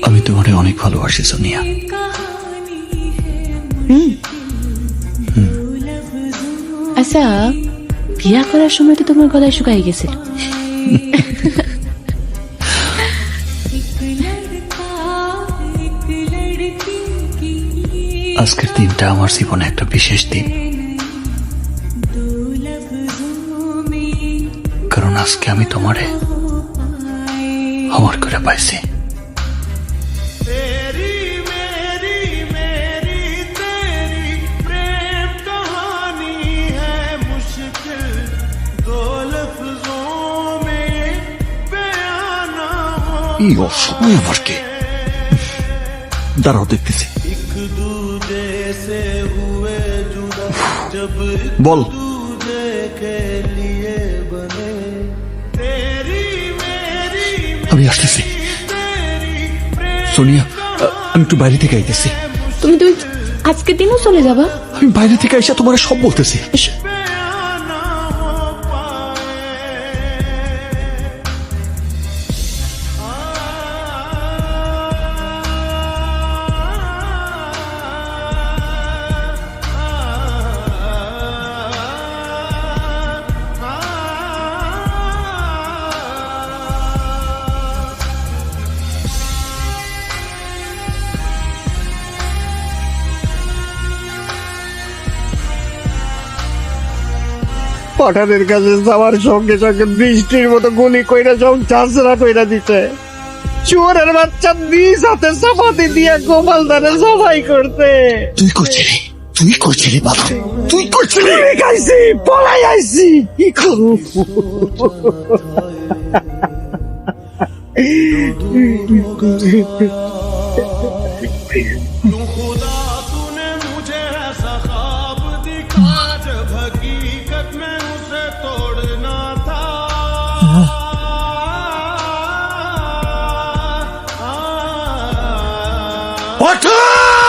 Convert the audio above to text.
আমি তোমারে অনেক ভালোবাসি সোনিয়া। আচ্ছা, বিয়া করার সময় তো তোমার গলায় শুকাই গেছিল। আজকের দিনটা আমার জীবনে একটা বিশেষ দিন, কারণ আজকে আমি তোমারে আমার করে পাইছি। এই অসময় আমার কে? দাঁড়াও দেখতেছি। বল। আমি আসতেছি সোনিয়া, আমি একটু বাইরে থেকে আইতেছি। তুমি তুমি আজকের দিনও চলে যাবা? আমি বাইরে থেকে আইসা তোমার সব বলতেছি। পাঠানের কাছে যাওয়ার সঙ্গে সঙ্গে বৃষ্টির মতো গুলি কইরা সব ঝাঁঝরা কইরা দিতে, চোরের বাচ্চা নিজ হাতে চাপাতি দিয়ে গোপাল দানে সবাই করতে। তুই করছিলি, তুই করছিলি বাবা, তুই করছিলি। খাইছি, পলাই আইছি, কি করু? পাঠান!